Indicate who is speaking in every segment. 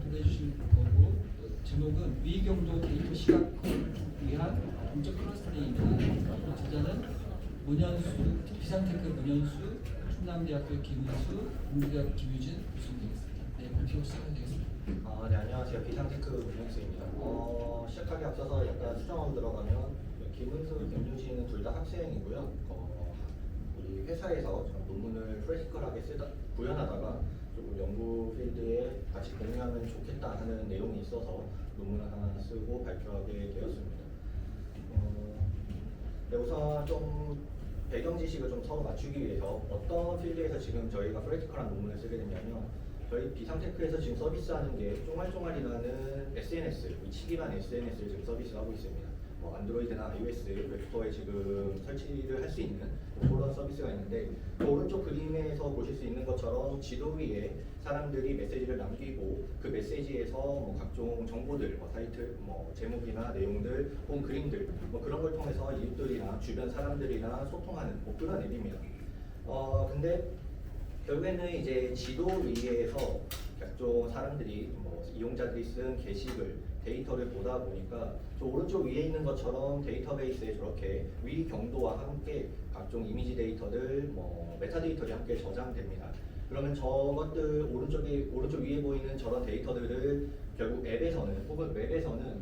Speaker 1: 발표해 주실 거고 제목은 위경도 데이터 시각화를 위한 공적 클러스터링입니다. 저자는 문현수, 비상테크 문현수, 충남대학교 김은수, 공대학 김유진 교수님 되겠습니다. 네, 발표 시작하면 되겠습니다.
Speaker 2: 네, 안녕하세요. 비상테크 문현수입니다. 시작하기 앞서서 약간 수정하고 들어가면 김은수, 김유진은 둘 다 학생이고요. 우리 회사에서 논문을 프랙티컬하게 구현하다가 조금 연구 필드에 같이 공유하면 좋겠다 하는 내용이 있어서 논문을 하나 쓰고 발표하게 되었습니다. 네, 우선 좀 배경 지식을 좀 서로 맞추기 위해서 어떤 필드에서 지금 저희가 프랙티컬한 논문을 쓰게 됐냐면 저희 비상테크에서 지금 서비스하는 게 쫑알쫑알이라는 SNS, 위치기반 SNS를 지금 서비스하고 있습니다. 안드로이드나 iOS 웹스토어에 지금 설치를 할 수 있는 그런 서비스가 있는데 오른쪽 그림에서 보실 수 있는 것처럼 지도 위에 사람들이 메시지를 남기고 그 메시지에서 각종 정보들, 타이틀, 제목이나 내용들, 혹은 그림들 그런 걸 통해서 이웃들이나 주변 사람들이나 소통하는 그런 앱입니다. 근데 결국에는 이제 지도 위에서 각종 사람들이 이용자들이 쓴 게시글 데이터를 보다 보니까 저 오른쪽 위에 있는 것처럼 데이터베이스에 저렇게 위 경도와 함께 각종 이미지 데이터들, 메타데이터들이 함께 저장됩니다. 그러면 저것들 오른쪽 위에 보이는 저런 데이터들을 결국 앱에서는 혹은 웹에서는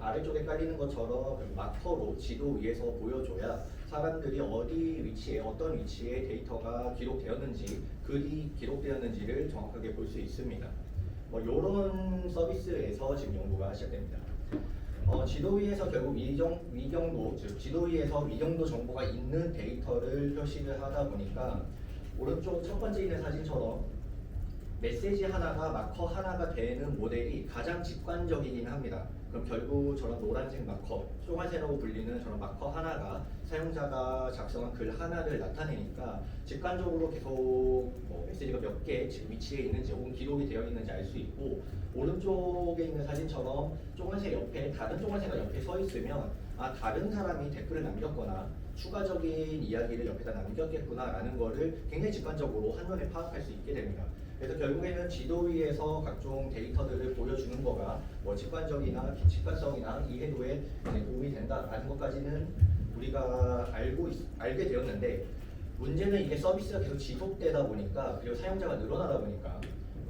Speaker 2: 아래쪽에 깔리는 것처럼 마커로 지도 위에서 보여줘야 사람들이 어디 위치에 어떤 위치에 데이터가 기록되었는지 글이 기록되었는지를 정확하게 볼 수 있습니다. 이런 서비스에서 지금 연구가 시작됩니다. 지도 위에서 결국 위경도, 즉 지도 위에서 위경도 정보가 있는 데이터를 표시를 하다 보니까 오른쪽 첫 번째 있는 사진처럼 메시지 하나가 마커 하나가 되는 모델이 가장 직관적이긴 합니다. 그럼 결국 저런 노란색 마커, 쫑알새라고 불리는 저런 마커 하나가 사용자가 작성한 글 하나를 나타내니까 직관적으로 계속 메시지가 몇 개 지금 위치에 있는지 혹은 기록이 되어 있는지 알 수 있고 오른쪽에 있는 사진처럼 쫑알새 옆에 다른 쫑알새가 옆에 서 있으면 다른 사람이 댓글을 남겼거나 추가적인 이야기를 옆에다 남겼겠구나 라는 거를 굉장히 직관적으로 한눈에 파악할 수 있게 됩니다. 그래서 결국에는 지도 위에서 각종 데이터들을 보여주는 거가 직관성이나 이해도에 도움이 된다라는 것까지는 우리가 알게 되었는데 문제는 이게 서비스가 계속 지속되다 보니까 그리고 사용자가 늘어나다 보니까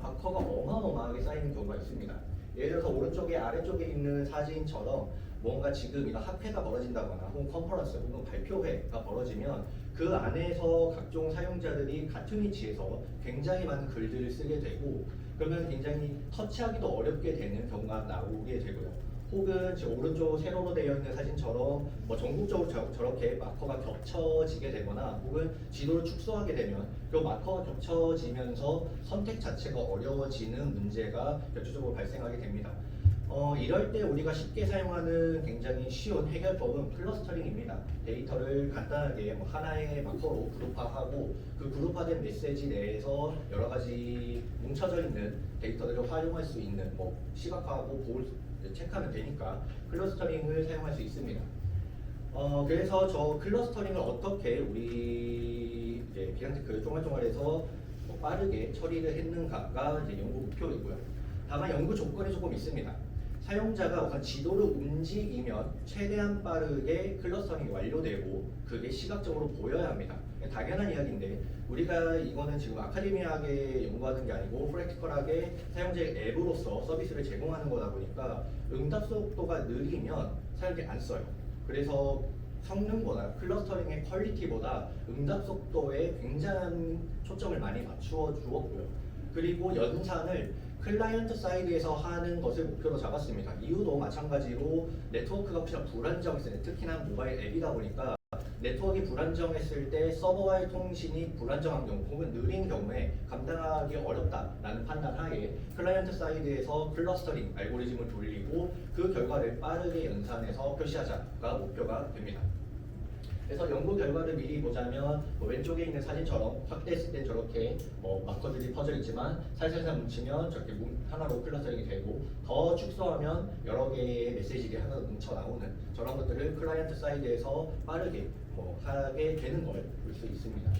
Speaker 2: 마커가 어마어마하게 쌓이는 경우가 있습니다. 예를 들어서 오른쪽에 아래쪽에 있는 사진처럼 뭔가 지금 이거 학회가 벌어진다거나 혹은 컨퍼런스 혹은 발표회가 벌어지면 그 안에서 각종 사용자들이 같은 위치에서 굉장히 많은 글들을 쓰게 되고 그러면 굉장히 터치하기도 어렵게 되는 경우가 나오게 되고요. 혹은 지금 오른쪽 세로로 되어 있는 사진처럼 전국적으로 저렇게 마커가 겹쳐지게 되거나 혹은 지도를 축소하게 되면 그 마커가 겹쳐지면서 선택 자체가 어려워지는 문제가 결정적으로 발생하게 됩니다. 이럴 때 우리가 쉽게 사용하는 굉장히 쉬운 해결법은 클러스터링입니다. 데이터를 간단하게 하나의 마커로 그룹화하고 그 그룹화된 메시지 내에서 여러 가지 뭉쳐져 있는 데이터들을 활용할 수 있는 시각화하고 체크하면 되니까 클러스터링을 사용할 수 있습니다. 그래서 저 클러스터링을 어떻게 우리 비상테크 쫑알쫑알에서 빠르게 처리를 했는가가 이제 연구 목표이고요. 다만 연구 조건이 조금 있습니다. 사용자가 우선 지도를 움직이면 최대한 빠르게 클러스터링이 완료되고 그게 시각적으로 보여야 합니다. 당연한 이야기인데 우리가 이거는 지금 아카데미하게 연구하는 게 아니고 프랙티컬하게 사용자의 앱으로서 서비스를 제공하는 거다 보니까 응답 속도가 느리면 사용자들이 안 써요. 그래서 성능보다 클러스터링의 퀄리티보다 응답 속도에 굉장한 초점을 많이 맞추어 주었고요. 그리고 연산을 클라이언트 사이드에서 하는 것을 목표로 잡았습니다. 이유도 마찬가지로 네트워크가 혹시나 불안정했을 때 특히나 모바일 앱이다 보니까 네트워크가 불안정했을 때 서버와의 통신이 불안정한 경우 혹은 느린 경우에 감당하기 어렵다라는 판단 하에 클라이언트 사이드에서 클러스터링 알고리즘을 돌리고 그 결과를 빠르게 연산해서 표시하자가 목표가 됩니다. 그래서 연구 결과를 미리 보자면 왼쪽에 있는 사진처럼 확대했을 때 저렇게 마커들이 퍼져 있지만 살살살 뭉치면 저렇게 하나로 클러스터링이 되고 더 축소하면 여러 개의 메시지들이 하나로 뭉쳐 나오는 저런 것들을 클라이언트 사이드에서 빠르게 하게 되는 걸 볼 수 있습니다.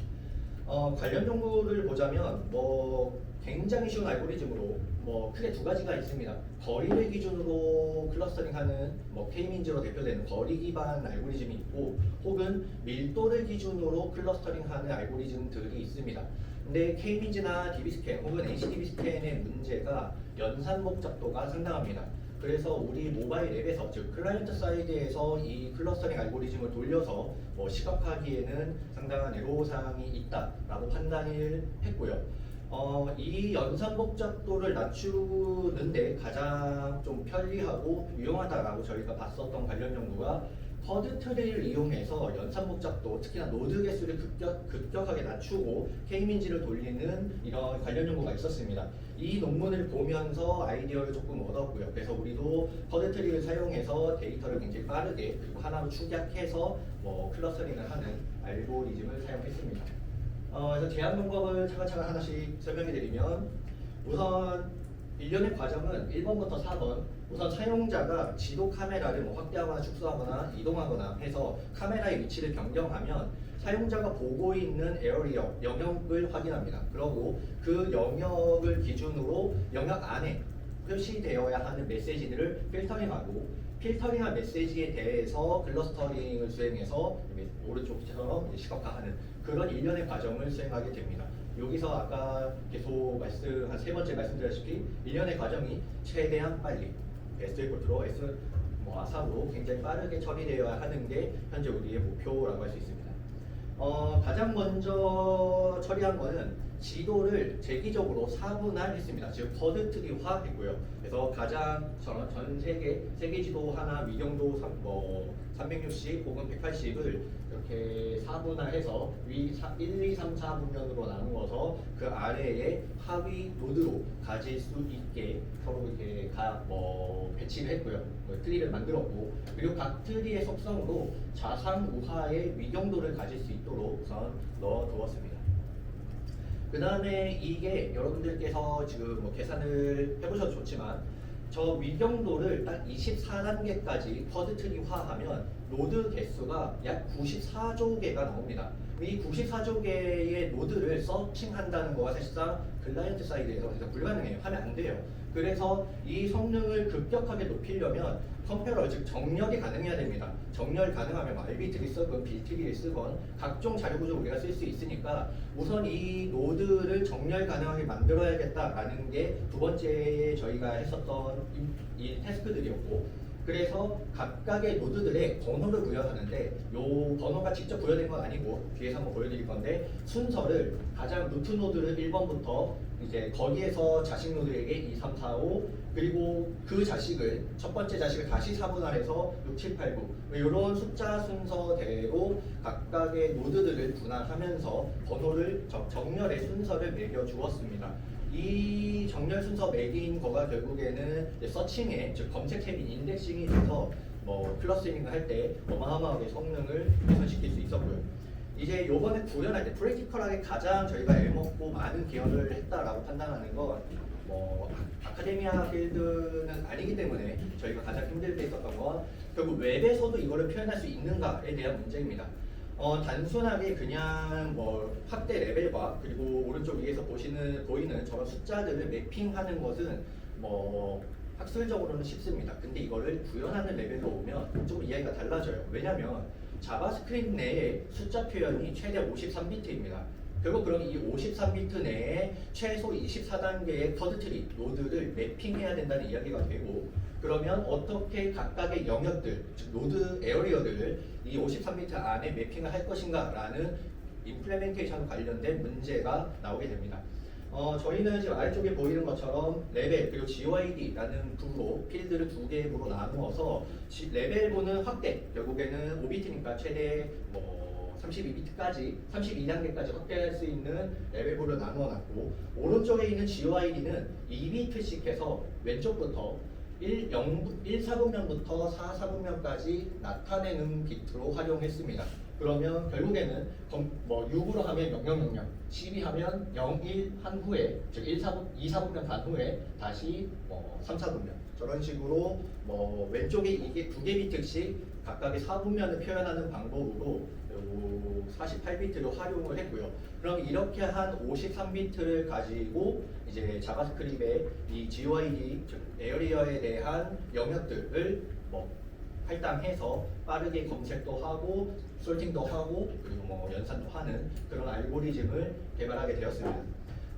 Speaker 2: 관련 연구를 보자면 굉장히 쉬운 알고리즘으로 크게 두 가지가 있습니다. 거리를 기준으로 클러스터링하는 K-민즈로 대표되는 거리 기반 알고리즘이 있고, 혹은 밀도를 기준으로 클러스터링하는 알고리즘들이 있습니다. 근데 K-민즈나 DB스캔 혹은 HDB스캔의 문제가 연산 복잡도가 상당합니다. 그래서 우리 모바일 앱에서, 즉 클라이언트 사이드에서 이 클러스터링 알고리즘을 돌려서 시각화하기에는 상당한 애로사항이 있다라고 판단을 했고요. 이 연산 복잡도를 낮추는데 가장 좀 편리하고 유용하다라고 저희가 봤었던 관련 연구가 커드 트리를 이용해서 연산 복잡도, 특히나 노드 개수를 급격하게 낮추고 K-민즈를 돌리는 이런 관련 연구가 있었습니다. 이 논문을 보면서 아이디어를 조금 얻었고요. 그래서 우리도 커드 트리를 사용해서 데이터를 굉장히 빠르게 그리고 하나로 축약해서 클러스터링을 하는 알고리즘을 사용했습니다. 그래서 제한 방법을 차근차근 하나씩 설명해 드리면, 우선 일련의 과정은 1번부터 4번, 우선 사용자가 지도 카메라를 확대하거나 축소하거나 이동하거나 해서 카메라의 위치를 변경하면 사용자가 보고 있는 에어리어, 영역을 확인합니다. 그리고 그 영역을 기준으로 영역 안에 표시되어야 하는 메시지들을 필터링하고, 필터링한 메시지에 대해서 클러스터링을 수행해서 오른쪽처럼 시각화하는 그런 일련의 과정을 수행하게 됩니다. 여기서 아까 계속 한 세 번째 말씀드렸다시피 일련의 과정이 최대한 빨리 S 골트로 S 아삽으로 굉장히 빠르게 처리되어야 하는 게 현재 우리의 목표라고 할 수 있습니다. 가장 먼저 처리한 거는 지도를 재기적으로 4분할했습니다. 즉 커드 트리화했고요. 그래서 가장 전 세계 지도 하나 위경도 360 혹은 180을 이렇게 4분할해서 위 1, 2, 3, 4분면으로 나누어서 그 아래에 하위 노드로 가질 수 있게 서로 이렇게 배치를 했고요. 트리를 만들었고, 그리고 각 트리의 속성으로 좌상 우하의 위경도를 가질 수 있도록 우선 넣어두었습니다. 그 다음에 이게 여러분들께서 지금 계산을 해보셔도 좋지만, 저 위경도를 딱 24단계까지 커드 트리화하면 노드 개수가 약 94조 개가 나옵니다. 이 94조 개의 노드를 서칭한다는 거가 사실상 클라이언트 사이드에서 불가능해요. 하면 안 돼요. 그래서 이 성능을 급격하게 높이려면 컴페러, 즉 정렬이 가능해야 됩니다. 정렬 가능하면 RB트리 쓰건 B트리를 쓰건 각종 자료 구조 우리가 쓸 수 있으니까 우선 이 노드를 정렬 가능하게 만들어야겠다라는 게 두 번째 저희가 했었던 이 태스크들이었고, 그래서 각각의 노드들의 번호를 부여하는데, 요 번호가 직접 부여된 건 아니고 뒤에서 한번 보여드릴 건데, 순서를 가장 루트 노드를 1번부터 이제 거기에서 자식 노드에게 2, 3, 4, 5, 그리고 그 자식을 첫 번째 자식을 다시 4분할해서 6, 7, 8, 9 이런 숫자 순서대로 각각의 노드들을 분할하면서 번호를 정렬의 순서를 매겨 주었습니다. 이 정렬 순서 매긴 거가 결국에는 서칭에, 즉 검색 탭이 인덱싱이 돼서 클러스터링을 할 때 어마어마하게 성능을 개선시킬 수 있었고요. 이제 요번에 구현할 때 프랙티컬하게 가장 저희가 애먹고 많은 기여를 했다라고 판단하는 건 아카데미아 필드는 아니기 때문에 저희가 가장 힘들게 했었던 건 결국 웹에서도 이거를 표현할 수 있는가에 대한 문제입니다. 단순하게 그냥 확대 레벨과 그리고 오른쪽 위에서 보이는 저런 숫자들을 매핑하는 것은 학술적으로는 쉽습니다. 근데 이거를 구현하는 레벨로 오면 좀 이야기가 달라져요. 왜냐면 자바스크립트 내에 숫자 표현이 최대 53비트입니다. 결국 그럼 이 53비트 내에 최소 24단계의 커드 트리 노드를 매핑해야 된다는 이야기가 되고, 그러면 어떻게 각각의 영역들, 즉 노드 에어리어들을 이 53비트 안에 매핑을 할 것인가 라는 임플레멘테이션 관련된 문제가 나오게 됩니다. 저희는 지금 아래쪽에 보이는 것처럼 레벨 그리고 GOID라는 부로 필드를 두 개의 부로 나누어서 레벨 부는 확대, 결국에는 5비트니까 최대 32비트까지 32단계까지 확대할 수 있는 레벨부를 나누어놨고, 오른쪽에 있는 GOID는 2비트씩 해서 왼쪽부터 1사분면부터 4사분면까지 나타내는 비트로 활용했습니다. 그러면 결국에는 뭐 6으로 하면 0000, 12 하면 01 한 후에, 즉 2, 4분면 반 후에 다시 3, 4분면 저런 식으로 뭐 왼쪽에 이게 2개 비트씩 각각의 4분면을 표현하는 방법으로 48비트를 활용을 했고요. 그럼 이렇게 한 53비트를 가지고 이제 자바스크립트의 이 GUID, 즉 에어리어에 대한 영역들을 뭐 할당해서 빠르게 검색도 하고 솔팅도 하고 그리고 뭐 연산도 하는 그런 알고리즘을 개발하게 되었습니다.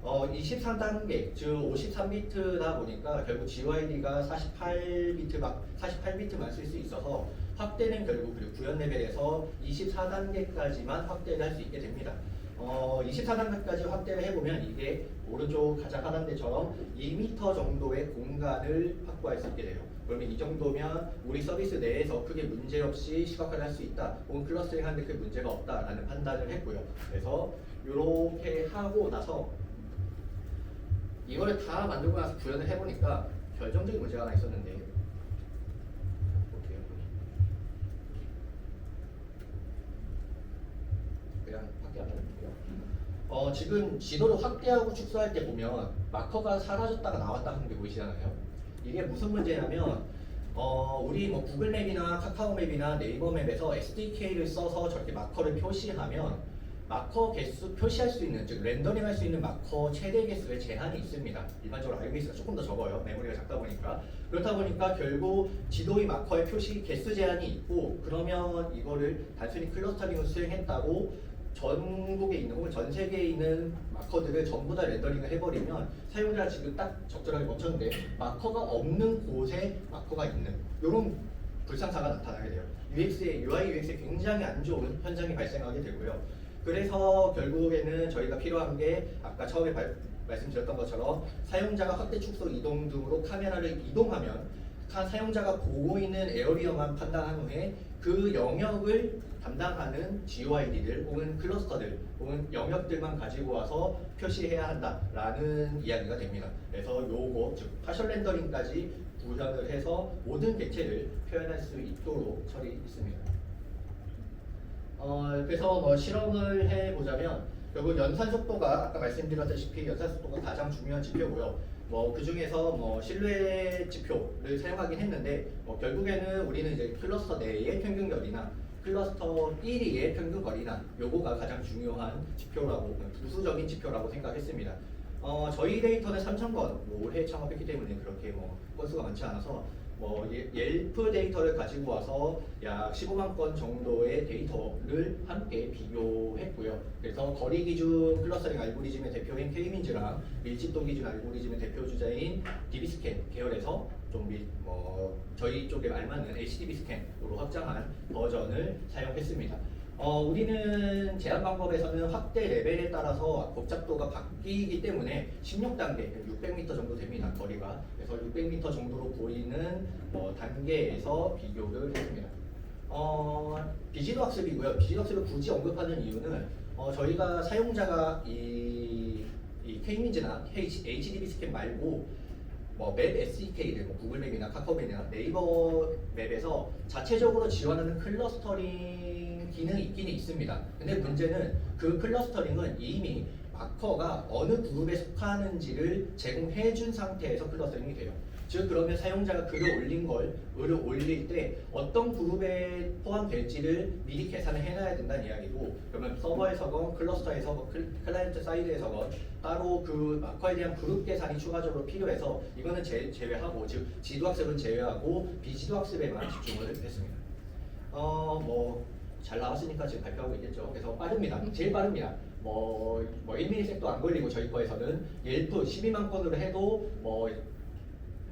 Speaker 2: 23단계, 즉 53비트다 보니까 결국 GUID가 48비트만 쓸 수 있어서 확대는 결국 그리고 구현 레벨에서 24단계까지만 확대를 할 수 있게 됩니다. 24단계까지 확대를 해보면 이게 오른쪽 가장 하단대처럼 2m 정도의 공간을 확보할 수 있게 돼요. 그러면 이 정도면 우리 서비스 내에서 크게 문제없이 시각화를 할 수 있다. 혹은 클러스터링 하는데 크게 문제가 없다라는 판단을 했고요. 그래서 이렇게 하고 나서 이거를 다 만들고 나서 구현을 해보니까 결정적인 문제가 하나 있었는데 어떻게 그냥 밖에 안 나오고요. 지금 지도를 확대하고 축소할 때 보면 마커가 사라졌다가 나왔다 하는 게 보이시잖아요. 이게 무슨 문제냐면 우리 뭐 구글 맵이나 카카오 맵이나 네이버 맵에서 SDK를 써서 저렇게 마커를 표시하면 마커 개수 표시할 수 있는, 즉 렌더링할 수 있는 마커 최대 개수에 제한이 있습니다. 일반적으로 IBS가 조금 더 적어요. 메모리가 작다 보니까. 그렇다 보니까 결국 지도의 마커의 표시 개수 제한이 있고, 그러면 이거를 단순히 클러스터링을 수행했다고 전국에 있는 혹은 전 세계에 있는 마커들을 전부 다 렌더링을 해버리면 사용자가 지금 딱 적절하게 멈췄는데 마커가 없는 곳에 마커가 있는 이런 불상사가 나타나게 돼요. UI, UX에 굉장히 안 좋은 현상이 발생하게 되고요. 그래서 결국에는 저희가 필요한 게 아까 처음에 말씀드렸던 것처럼 사용자가 확대, 축소, 이동 등으로 카메라를 이동하면 사용자가 보고 있는 에어리어만 판단한 후에 그 영역을 담당하는 GUID들 혹은 클러스터들 혹은 영역들만 가지고 와서 표시해야 한다라는 이야기가 됩니다. 그래서 요거 즉 파셜 렌더링까지 구현을 해서 모든 객체를 표현할 수 있도록 처리했습니다. 그래서 뭐 실험을 해보자면 결국 연산 속도가 아까 말씀드렸다시피 연산 속도가 가장 중요한 지표고요. 뭐 그 중에서 뭐 실루엣 지표를 사용하긴 했는데 결국에는 우리는 이제 클러스터 내의 평균 거리나 클러스터 1위의 평균 거리나 요거가 가장 중요한 지표라고 부수적인 지표라고 생각했습니다. 저희 데이터는 3,000건 뭐 올해 창업했기 때문에 그렇게 뭐 건수가 많지 않아서 뭐 옐프 데이터를 가지고 와서 약 15만 건 정도의 데이터를 함께 비교했고요. 그래서 거리 기준 클러스터링 알고리즘의 대표인 K민즈랑 밀집도 기준 알고리즘의 대표 주자인 DB스캔 계열에서 좀 저희 쪽에 알맞는 HDB 스캔으로 확장한 버전을 사용했습니다. 우리는 제한 방법에서는 확대 레벨에 따라서 복잡도가 바뀌기 때문에 16단계, 600m 정도 됩니다. 거리가. 그래서 600m 정도로 보이는 단계에서 비교를 했습니다. 비지도 학습이고요. 비지도 학습을 굳이 언급하는 이유는 저희가 사용자가 이 K민즈나 HDB 스캔 말고 맵 SDK를 구글 맵이나 카카오 맵이나 네이버 맵에서 자체적으로 지원하는 클러스터링 기능이 있기는 있습니다. 근데 문제는 그 클러스터링은 이미 마커가 어느 그룹에 속하는지를 제공해 준 상태에서 클러스터링이 돼요. 즉 그러면 사용자가 글을 올릴 때 어떤 그룹에 포함될지를 미리 계산을 해놔야 된다는 이야기고, 그러면 서버에서건 클러스터에서건 클라이언트 사이드에서건 따로 그 마커에 대한 그룹 계산이 추가적으로 필요해서 이거는 제외하고, 즉 지도학습은 제외하고 비지도학습에만 집중을 했습니다. 잘 나왔으니까 지금 발표하고 있겠죠. 그래서 빠릅니다. 제일 빠릅니다. 1ms도 안 걸리고 저희 거에서는 옐프 12만 건으로 해도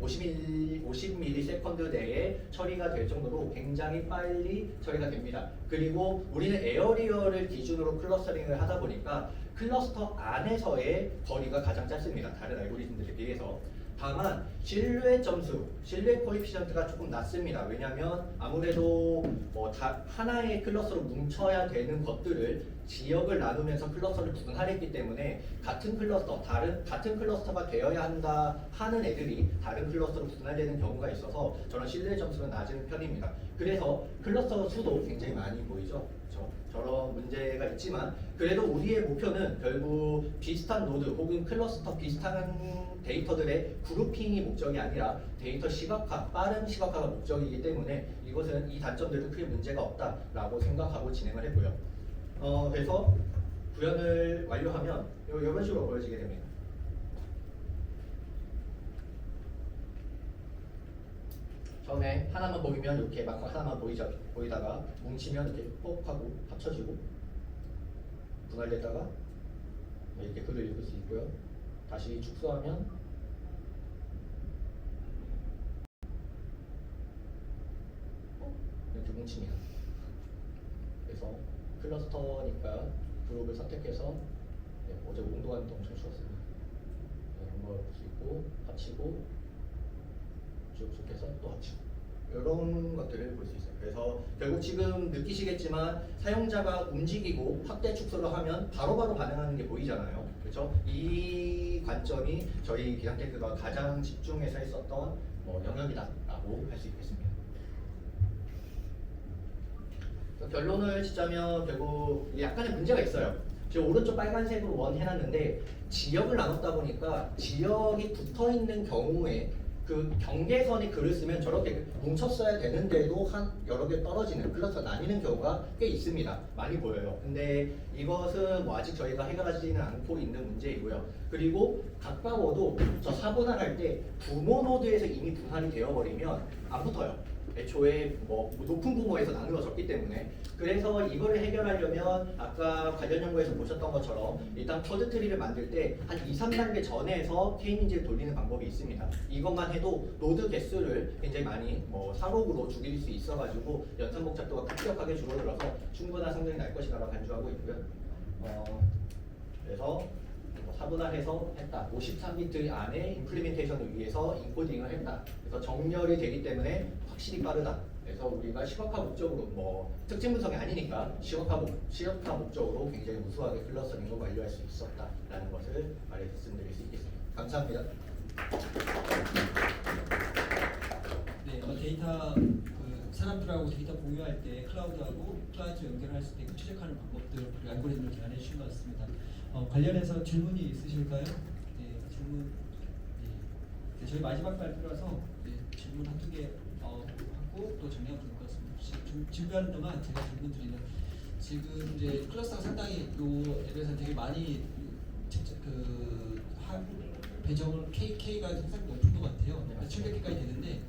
Speaker 2: 50ms 내에 처리가 될 정도로 굉장히 빨리 처리가 됩니다. 그리고 우리는 에어리어를 기준으로 클러스터링을 하다 보니까 클러스터 안에서의 거리가 가장 짧습니다. 다른 알고리즘들에 비해서. 다만 실루엣 점수, 실루엣 코에피션트가 조금 낮습니다. 왜냐하면 아무래도 하나의 클러스터로 뭉쳐야 되는 것들을 지역을 나누면서 클러스터를 구분하랬기 때문에 같은 클러스터가 되어야 한다 하는 애들이 다른 클러스터로 구분하되는 경우가 있어서 저는 실루엣 점수가 낮은 편입니다. 그래서 클러스터 수도 굉장히 많이 보이죠. 그렇죠? 저런 문제가 있지만 그래도 우리의 목표는 결국 비슷한 노드 혹은 클러스터 비슷한 데이터들의 그룹핑이 목적이 아니라 데이터 시각화, 빠른 시각화가 목적이기 때문에 이것은 이 단점들도 크게 문제가 없다라고 생각하고 진행을 했고요. 그래서 구현을 완료하면 이런 식으로 보여지게 됩니다. 처음에 하나만 보이면 이렇게 막 하나만 보이다가 뭉치면 이렇게 뽁 하고 합쳐지고 분할됐다가 이렇게 글을 읽을 수 있고요. 다시 축소하면 이렇게 뭉칩니다. 그래서 클러스터니까 그룹을 선택해서 어제 온도가 엄청 추웠습니다. 이런 걸 볼 수 있고 합치고 쭉쭉해서 또 합치고 이런 것들을 볼 수 있어요. 그래서 결국 지금 느끼시겠지만 사용자가 움직이고 확대 축소를 하면 바로바로 반응하는 게 보이잖아요. 그렇죠? 이 관점이 저희 기상테크가 가장 집중해서 했었던 영역이다라고 할 수 있겠습니다. 결론을 짓자면 결국 약간의 문제가 있어요. 지금 오른쪽 빨간색으로 원 해놨는데 지역을 나눴다 보니까 지역이 붙어 있는 경우에 그 경계선이 글을 쓰면 저렇게 뭉쳤어야 되는데도 한 여러 개 떨어지는 클러스터 나뉘는 경우가 꽤 있습니다. 많이 보여요. 근데 이것은 뭐 아직 저희가 해결하지는 않고 있는 문제이고요. 그리고 가까워도 저 사분할할 때 부모 노드에서 이미 분할이 되어버리면 안 붙어요. 애초에 뭐 높은 부모에서 나누어졌기 때문에. 그래서 이거를 해결하려면 아까 관련 연구에서 보셨던 것처럼 일단 쿼드 트리를 만들 때 한 2, 3단계 전에서 K민지를 돌리는 방법이 있습니다. 이것만 해도 노드 개수를 굉장히 많이 4록으로 죽일 수 있어가지고 연산 복잡도가 급격하게 줄어들어서 충분한 성능이 날 것이라고 간주하고 있고요. 그래서 4분할해서 했다. 53비트 안에 임플리멘테이션을 위해서 인코딩을 했다. 그래서 정렬이 되기 때문에 확실히 빠르다. 그래서 우리가 시각화 목적으로 특징 분석이 아니니까 시각화 목적으로 굉장히 우수하게 클러스터링을 완료할 수 있었다라는 것을 말씀드릴 수 있겠습니다. 감사합니다.
Speaker 1: 네, 데이터 사람들하고 데이터 공유할 때 클라우드하고 클라이언트 연결할 수 있게 추적하는 방법들 그리고 알고리즘을 개발해 주신 것 같습니다. 관련해서 질문이 있으실까요? 네, 질문. 네, 저희 마지막 발표라서 질문 한두 개 하고 또 정리하면 좋을 것 같습니다. 준비하는 동안 제가 질문 드리는 지금 이제 클러스터가 상당히 요 앱에서 되게 많이 배정을 K가 상당히 높은 것 같아요. 700개까지 되는데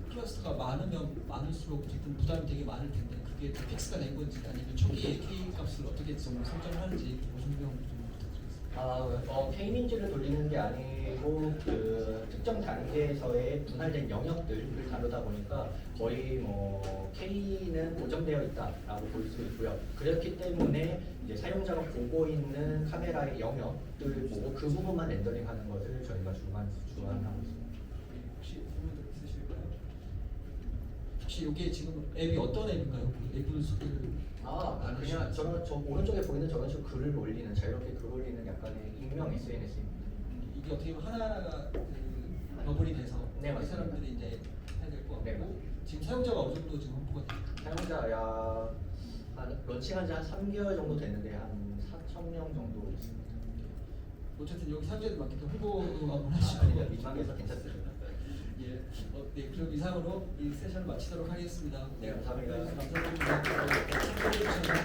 Speaker 1: 클러스터가 많으면 많을수록 어쨌든 부담이 되게 많을 텐데 그게 다 픽스가 된 건지 아니면 초기에 K 값을 어떻게 좀 설정을 하는지 설명 좀 부탁드리겠습니다.
Speaker 2: K민지를 돌리는 게 아니고 그 특정 단계에서의 분할된 영역들을 다루다 보니까 거의 K는 고정되어 있다라고 볼 수 있고요. 그렇기 때문에 이제 사용자가 보고 있는 카메라의 영역들을 보고 그 부분만 렌더링하는 것을 저희가 주관하고 있습니다.
Speaker 1: 혹시 질문 있으실까요? 혹시 이게 지금 앱이 어떤 앱인가요? 앱을
Speaker 2: 그냥 저 오른쪽에 보이는 저런 식으로 글을 올리는 자유롭게 글 올리는 약간의 익명 SNS입니다.
Speaker 1: 이게 어떻게 보면 하나하나가 버블이 돼서
Speaker 2: 네,
Speaker 1: 이
Speaker 2: 맞습니다.
Speaker 1: 사람들이 이제 해야 될 것 같고
Speaker 2: 네, 맞습니다.
Speaker 1: 지금 사용자가 어느 정도 지금 확보가 됩니까?
Speaker 2: 사용자 런칭한 지 한 3개월 정도 됐는데 한 4,000명 정도 있습니다.
Speaker 1: 어쨌든 여기 사용자들 많기 때문에 홍보도 한번 하시고
Speaker 2: 아니면 민망해서 괜찮습니다.
Speaker 1: 예, 네, 그럼 이상으로 이 세션을 마치도록 하겠습니다.
Speaker 2: 네, 감사합니다.
Speaker 1: 감사합니다.